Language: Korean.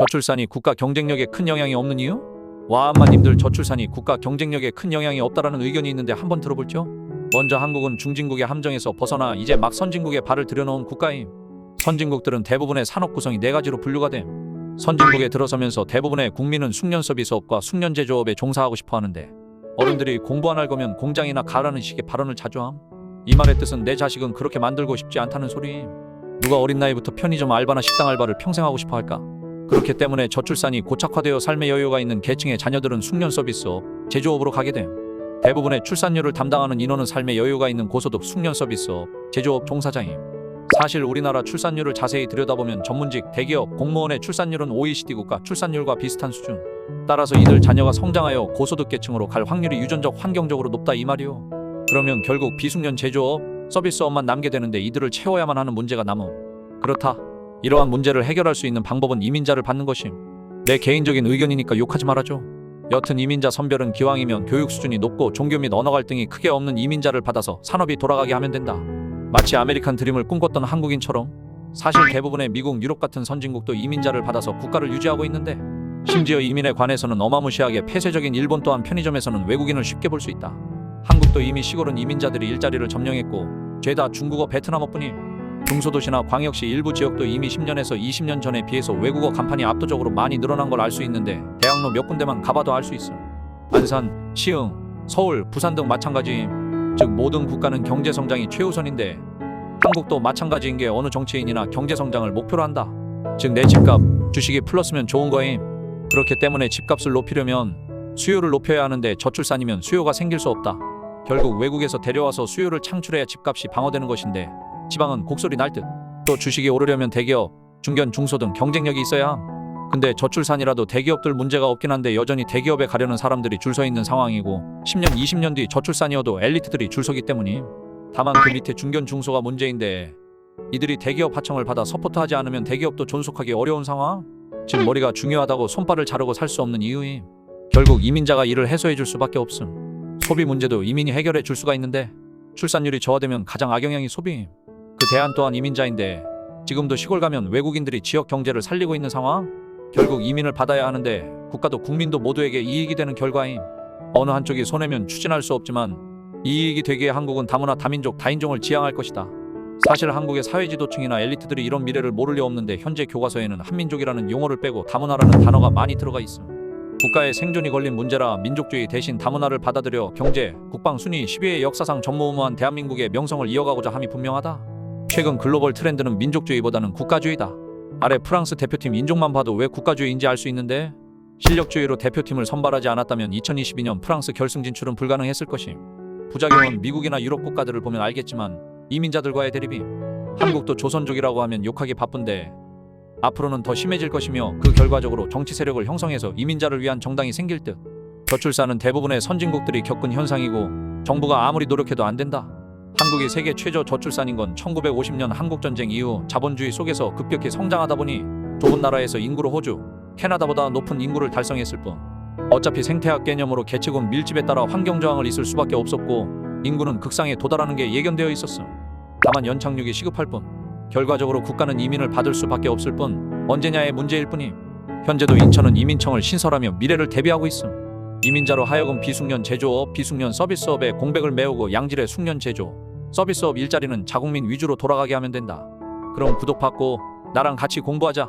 저출산이 국가 경쟁력에 큰 영향이 없는 이유? 와엄마님들, 저출산이 국가 경쟁력에 큰 영향이 없다라는 의견이 있는데 한번 들어볼죠? 먼저 한국은 중진국의 함정에서 벗어나 이제 막 선진국에 발을 들여놓은 국가임. 선진국들은 대부분의 산업 구성이 네 가지로 분류가 됨. 선진국에 들어서면서 대부분의 국민은 숙련 서비스업과 숙련 제조업에 종사하고 싶어 하는데, 어른들이 공부 안 할 거면 공장이나 가라는 식의 발언을 자주 함. 이 말의 뜻은 내 자식은 그렇게 만들고 싶지 않다는 소리임. 누가 어린 나이부터 편의점 알바나 식당 알바를 평생 하고 싶어 할까? 그렇기 때문에 저출산이 고착화되어 삶의 여유가 있는 계층의 자녀들은 숙련 서비스업, 제조업으로 가게 됨. 대부분의 출산율을 담당하는 인원은 삶의 여유가 있는 고소득 숙련 서비스업, 제조업 종사자임. 사실 우리나라 출산율을 자세히 들여다보면 전문직, 대기업, 공무원의 출산율은 OECD 국가 출산율과 비슷한 수준. 따라서 이들 자녀가 성장하여 고소득 계층으로 갈 확률이 유전적 환경적으로 높다 이 말이요. 그러면 결국 비숙련 제조업, 서비스업만 남게 되는데 이들을 채워야만 하는 문제가 남음. 그렇다. 이러한 문제를 해결할 수 있는 방법은 이민자를 받는 것임. 내 개인적인 의견이니까 욕하지 말아줘. 여튼 이민자 선별은 기왕이면 교육 수준이 높고 종교 및 언어 갈등이 크게 없는 이민자를 받아서 산업이 돌아가게 하면 된다. 마치 아메리칸 드림을 꿈꿨던 한국인처럼. 사실 대부분의 미국, 유럽 같은 선진국도 이민자를 받아서 국가를 유지하고 있는데, 심지어 이민에 관해서는 어마무시하게 폐쇄적인 일본 또한 편의점에서는 외국인을 쉽게 볼 수 있다. 한국도 이미 시골은 이민자들이 일자리를 점령했고 죄다 중국어, 베트남어뿐임. 중소도시나 광역시 일부 지역도 이미 10년에서 20년 전에 비해서 외국어 간판이 압도적으로 많이 늘어난 걸 알 수 있는데, 대학로 몇 군데만 가봐도 알 수 있음. 안산, 시흥, 서울, 부산 등 마찬가지임. 즉 모든 국가는 경제성장이 최우선인데 한국도 마찬가지인 게 어느 정치인이나 경제성장을 목표로 한다. 즉 내 집값, 주식이 플러스면 좋은 거임. 그렇기 때문에 집값을 높이려면 수요를 높여야 하는데 저출산이면 수요가 생길 수 없다. 결국 외국에서 데려와서 수요를 창출해야 집값이 방어되는 것인데, 지방은 곡소리 날 듯. 또 주식이 오르려면 대기업, 중견, 중소 등 경쟁력이 있어야 함. 근데 저출산이라도 대기업들 문제가 없긴 한데 여전히 대기업에 가려는 사람들이 줄 서 있는 상황이고 10년, 20년 뒤 저출산이어도 엘리트들이 줄 서기 때문임. 다만 그 밑에 중견, 중소가 문제인데 이들이 대기업 하청을 받아 서포트하지 않으면 대기업도 존속하기 어려운 상황? 즉 머리가 중요하다고 손발을 자르고 살 수 없는 이유임. 결국 이민자가 이를 해소해 줄 수밖에 없음. 소비 문제도 이민이 해결해 줄 수가 있는데 출산율이 저하되면 가장 악영향이 소비임. 그 대안 또한 이민자인데 지금도 시골 가면 외국인들이 지역 경제를 살리고 있는 상황? 결국 이민을 받아야 하는데 국가도 국민도 모두에게 이익이 되는 결과임. 어느 한쪽이 손해면 추진할 수 없지만 이익이 되기에 한국은 다문화, 다민족, 다인종을 지향할 것이다. 사실 한국의 사회지도층이나 엘리트들이 이런 미래를 모를 리 없는데 현재 교과서에는 한민족이라는 용어를 빼고 다문화라는 단어가 많이 들어가 있음. 국가의 생존이 걸린 문제라 민족주의 대신 다문화를 받아들여 경제, 국방 순위 10위의 역사상 전무후무한 대한민국의 명성을 이어가고자 함이 분명하다. 최근 글로벌 트렌드는 민족주의보다는 국가주의다. 아래 프랑스 대표팀 인종만 봐도 왜 국가주의인지 알 수 있는데, 실력주의로 대표팀을 선발하지 않았다면 2022년 프랑스 결승 진출은 불가능했을 것임. 부작용은 미국이나 유럽 국가들을 보면 알겠지만 이민자들과의 대립임. 한국도 조선족이라고 하면 욕하기 바쁜데 앞으로는 더 심해질 것이며 그 결과적으로 정치 세력을 형성해서 이민자를 위한 정당이 생길 듯. 저출산은 대부분의 선진국들이 겪은 현상이고 정부가 아무리 노력해도 안 된다. 한국이 세계 최저 저출산인 건 1950년 한국전쟁 이후 자본주의 속에서 급격히 성장하다 보니 좁은 나라에서 인구로 호주, 캐나다보다 높은 인구를 달성했을 뿐. 어차피 생태학 개념으로 개체군 밀집에 따라 환경저항을 있을 수밖에 없었고 인구는 극상에 도달하는 게 예견되어 있었음. 다만 연착륙이 시급할 뿐. 결과적으로 국가는 이민을 받을 수밖에 없을 뿐 언제냐의 문제일 뿐임. 현재도 인천은 이민청을 신설하며 미래를 대비하고 있음. 이민자로 하여금 비숙련 제조업, 비숙련 서비스업에 공백을 메우고 양질의 숙련 제조, 서비스업 일자리는 자국민 위주로 돌아가게 하면 된다. 그럼 구독받고 나랑 같이 공부하자.